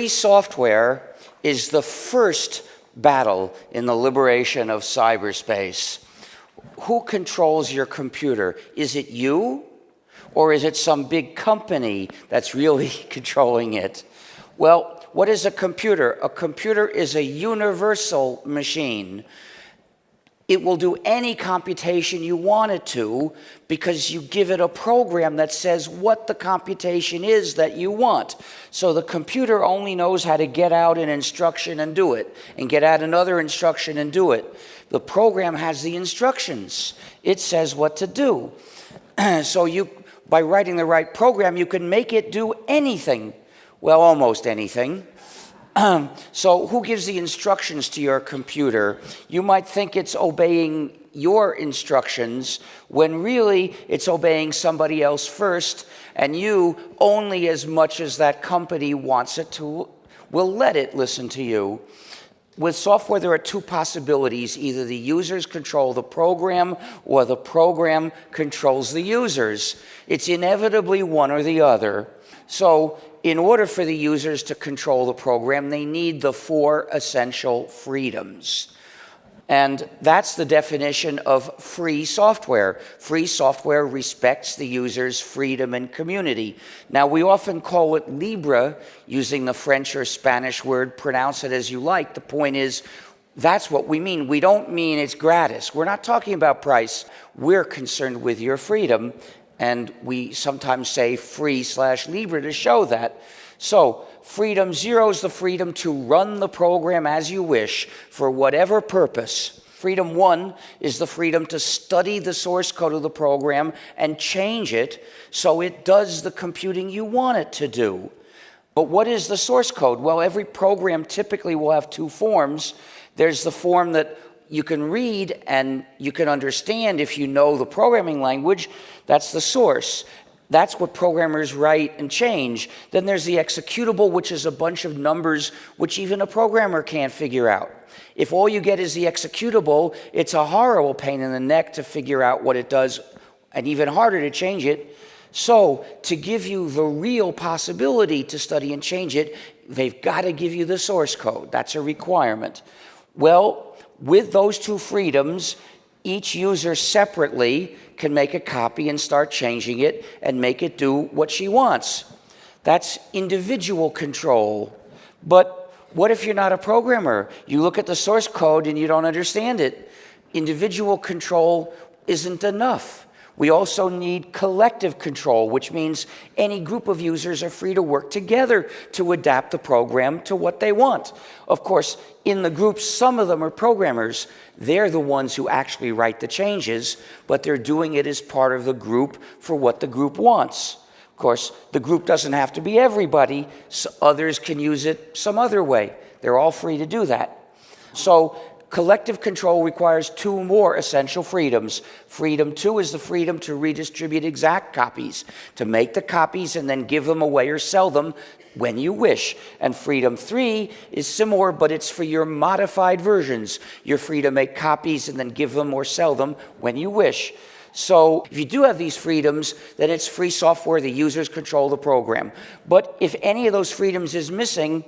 Free software is the first battle in the liberation of cyberspace. Who controls your computer? Is it you? Or is it some big company that's really controlling it? Well, what is a computer? A computer is a universal machine. It will do any computation you want it to because you give it a program that says what the computation is that you want. So the computer only knows how to get out an instruction and do it, and get out another instruction and do it. The program has the instructions. It says what to do. So by writing the right program, you can make it do anything. Well, almost anything. So who gives the instructions to your computer? You might think it's obeying your instructions when really it's obeying somebody else first, and you, only as much as that company wants it to, will let it listen to you. With software, there are two possibilities. Either the users control the program or the program controls the users. It's inevitably one or the other. So in order for the users to control the program, they need the 4 essential freedoms. And that's the definition of free software. Free software respects the user's freedom and community. Now, we often call it libre, using the French or Spanish word, pronounce it as you like. The point is, that's what we mean. We don't mean it's gratis. We're not talking about price. We're concerned with your freedom. And we sometimes say free/libre to show that. So freedom 0 is the freedom to run the program as you wish for whatever purpose. Freedom 1 is the freedom to study the source code of the program and change it so it does the computing you want it to do. But what is the source code? Well, every program typically will have 2 forms. There's the form that you can read and you can understand if you know the programming language. That's the source. That's what programmers write and change. Then there's the executable, which is a bunch of numbers which even a programmer can't figure out. If all you get is the executable, it's a horrible pain in the neck to figure out what it does, and even harder to change it. So to give you the real possibility to study and change it, they've got to give you the source code. That's a requirement. Well, with those 2 freedoms, each user separately can make a copy and start changing it and make it do what she wants. That's individual control. But what if you're not a programmer? You look at the source code and you don't understand it. Individual control isn't enough. We also need collective control, which means any group of users are free to work together to adapt the program to what they want. Of course, in the group, some of them are programmers. They're the ones who actually write the changes, but they're doing it as part of the group for what the group wants. Of course, the group doesn't have to be everybody. So others can use it some other way. They're all free to do that. So collective control requires 2 more essential freedoms. Freedom 2 is the freedom to redistribute exact copies, to make the copies and then give them away or sell them when you wish. And freedom 3 is similar, but it's for your modified versions. You're free to make copies and then give them or sell them when you wish. So if you do have these freedoms, then it's free software. The users control the program. But if any of those freedoms is missing,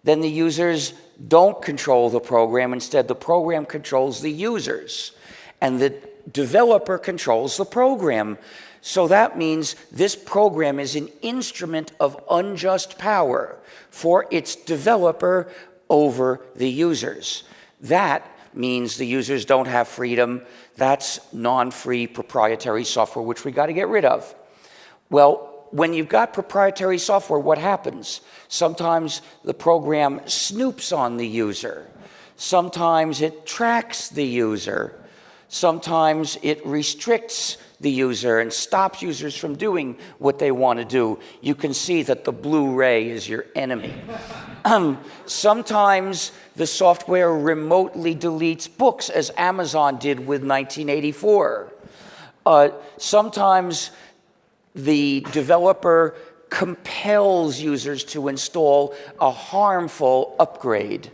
then the users don't control the program. Instead, the program controls the users, and the developer controls the program. So that means this program is an instrument of unjust power for its developer over the users. That means the users don't have freedom. That's non-free proprietary software, which we got to get rid of. Well, when you've got proprietary software, what happens? Sometimes the program snoops on the user. Sometimes it tracks the user. Sometimes it restricts the user and stops users from doing what they want to do. You can see that the blue ray is your enemy. Sometimes the software remotely deletes books, as Amazon did with 1984. Sometimes the developer compels users to install a harmful upgrade.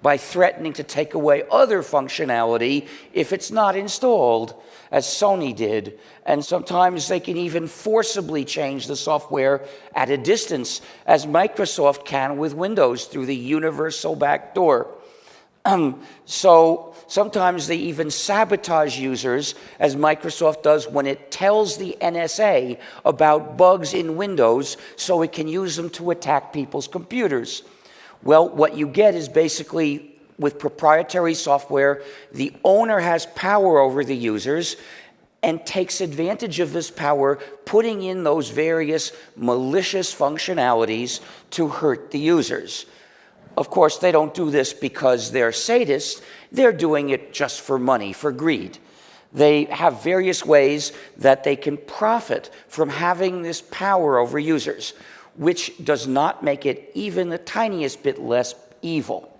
by threatening to take away other functionality if it's not installed, as Sony did. And sometimes they can even forcibly change the software at a distance, as Microsoft can with Windows through the universal backdoor. So sometimes they even sabotage users, as Microsoft does when it tells the NSA about bugs in Windows so it can use them to attack people's computers. Well, what you get is basically, with proprietary software, the owner has power over the users and takes advantage of this power, putting in those various malicious functionalities to hurt the users. Of course, they don't do this because they're sadists. They're doing it just for money, for greed. They have various ways that they can profit from having this power over users, which does not make it even the tiniest bit less evil.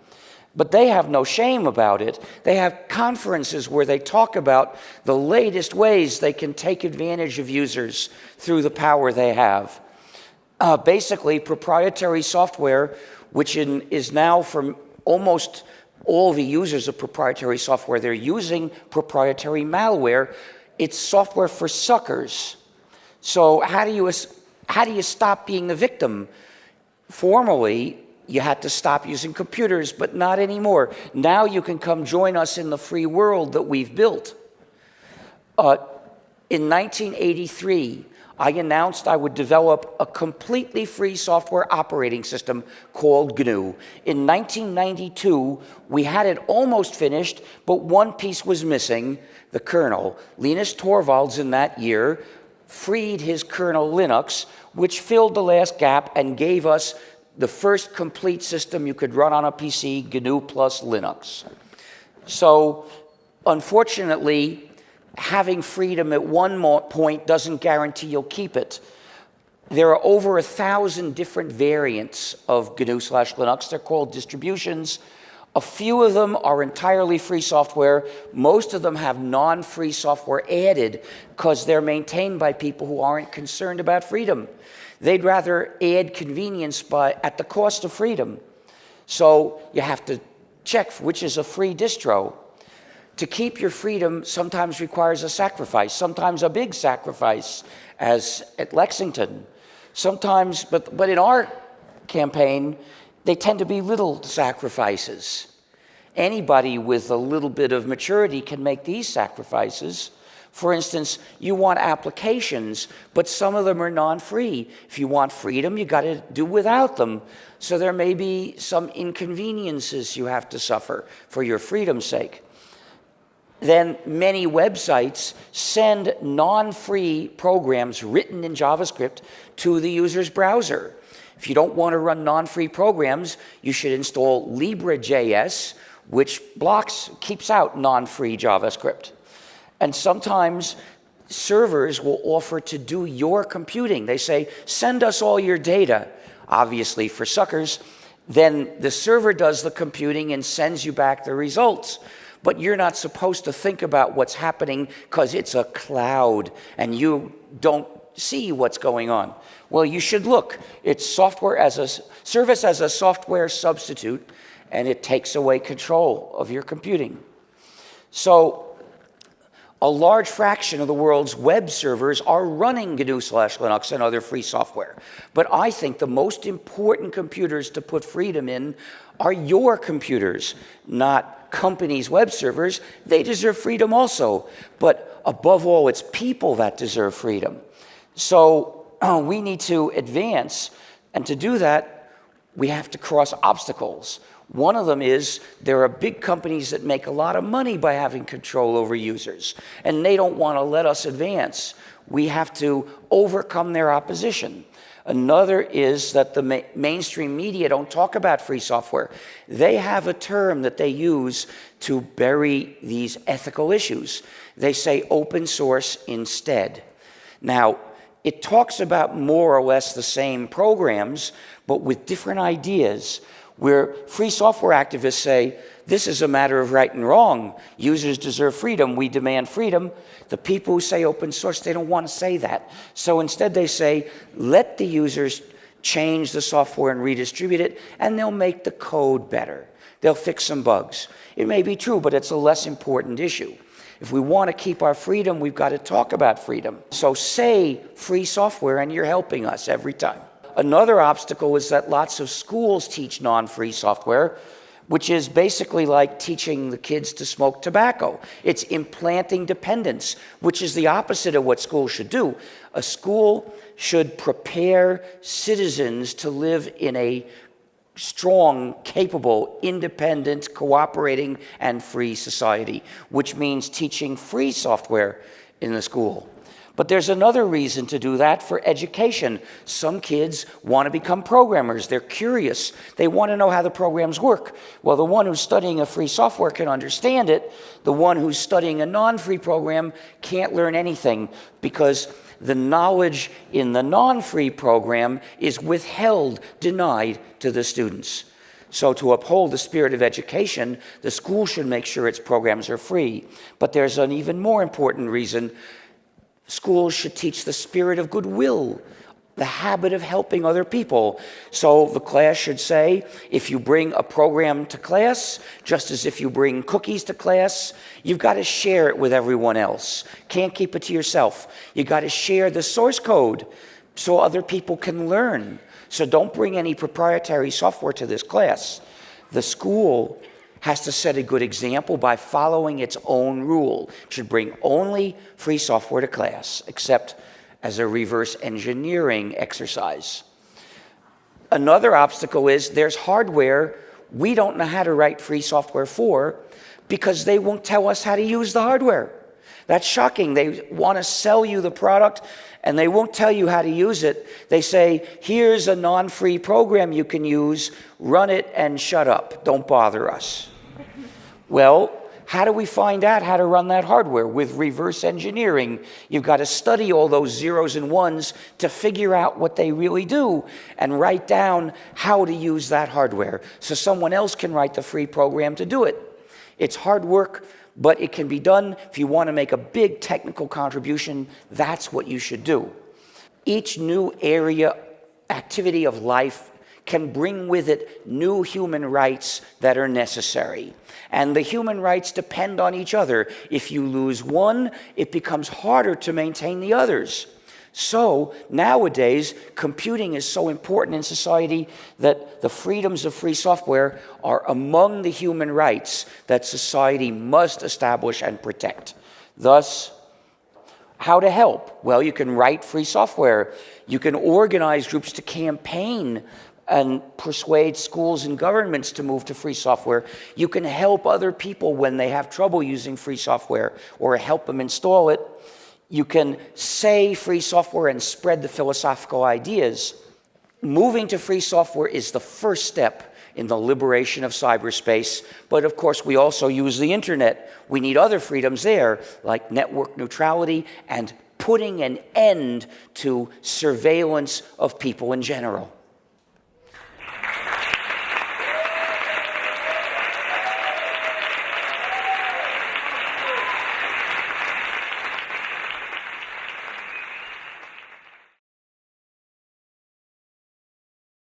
But they have no shame about it. They have conferences where they talk about the latest ways they can take advantage of users through the power they have. Basically, proprietary software, which is now from almost all the users of proprietary software, they're using proprietary malware. It's software for suckers. So how do you stop being the victim? Formerly, you had to stop using computers, but not anymore. Now you can come join us in the free world that we've built. In 1983, I announced I would develop a completely free software operating system called GNU. In 1992, we had it almost finished, but one piece was missing, the kernel. Linus Torvalds in that year freed his kernel Linux, which filled the last gap and gave us the first complete system you could run on a PC, GNU plus Linux. So, unfortunately, having freedom at one point doesn't guarantee you'll keep it. There are over 1,000 different variants of GNU/Linux. They're called distributions. A few of them are entirely free software. Most of them have non-free software added because they're maintained by people who aren't concerned about freedom. They'd rather add convenience at the cost of freedom. So you have to check which is a free distro. To keep your freedom sometimes requires a sacrifice, sometimes a big sacrifice, as at Lexington. Sometimes, but in our campaign, they tend to be little sacrifices. Anybody with a little bit of maturity can make these sacrifices. For instance, you want applications, but some of them are non-free. If you want freedom, you got to do without them. So there may be some inconveniences you have to suffer for your freedom's sake. Then many websites send non-free programs written in JavaScript to the user's browser. If you don't want to run non-free programs, you should install Libre.js, which keeps out non-free JavaScript. And sometimes servers will offer to do your computing. They say, send us all your data, obviously for suckers. Then the server does the computing and sends you back the results. But you're not supposed to think about what's happening because it's a cloud and you don't see what's going on. Well, you should look. It's service as a software substitute, and it takes away control of your computing. So a large fraction of the world's web servers are running GNU/Linux and other free software. But I think the most important computers to put freedom in are your computers, not companies' web servers. They deserve freedom also. But above all, it's people that deserve freedom. So we need to advance, and to do that, we have to cross obstacles. One of them is there are big companies that make a lot of money by having control over users, and they don't want to let us advance. We have to overcome their opposition. Another is that the mainstream media don't talk about free software. They have a term that they use to bury these ethical issues. They say open source instead. Now, it talks about more or less the same programs, but with different ideas, where free software activists say, this is a matter of right and wrong. Users deserve freedom. We demand freedom. The people who say open source, they don't want to say that. So instead they say, let the users change the software and redistribute it, and they'll make the code better. They'll fix some bugs. It may be true, but it's a less important issue. If we want to keep our freedom, we've got to talk about freedom. So say free software and you're helping us every time. Another obstacle is that lots of schools teach non-free software, which is basically like teaching the kids to smoke tobacco. It's implanting dependence, which is the opposite of what schools should do. A school should prepare citizens to live in a strong, capable, independent, cooperating, and free society, which means teaching free software in the school. But there's another reason to do that for education. Some kids want to become programmers. They're curious. They want to know how the programs work. Well, the one who's studying a free software can understand it. The one who's studying a non-free program can't learn anything because the knowledge in the non-free program is withheld, denied to the students. So to uphold the spirit of education, the school should make sure its programs are free. But there's an even more important reason. Schools should teach the spirit of goodwill, the habit of helping other people. So the class should say, if you bring a program to class, just as if you bring cookies to class, you've got to share it with everyone else. Can't keep it to yourself. You've got to share the source code so other people can learn. So don't bring any proprietary software to this class. The school has to set a good example by following its own rule. It should bring only free software to class, except as a reverse engineering exercise. Another obstacle is there's hardware we don't know how to write free software for because they won't tell us how to use the hardware. That's shocking. They want to sell you the product and they won't tell you how to use it. They say, here's a non-free program you can use, run it and shut up. Don't bother us. Well, how do we find out how to run that hardware? With reverse engineering, you've got to study all those zeros and ones to figure out what they really do and write down how to use that hardware so someone else can write the free program to do it. It's hard work, but it can be done. If you want to make a big technical contribution, that's what you should do. Each new activity of life can bring with it new human rights that are necessary. And the human rights depend on each other. If you lose one, it becomes harder to maintain the others. So nowadays, computing is so important in society that the freedoms of free software are among the human rights that society must establish and protect. Thus, how to help? Well, you can write free software. You can organize groups to campaign and persuade schools and governments to move to free software. You can help other people when they have trouble using free software or help them install it. You can say free software and spread the philosophical ideas. Moving to free software is the first step in the liberation of cyberspace, but of course we also use the internet. We need other freedoms there, like network neutrality and putting an end to surveillance of people in general.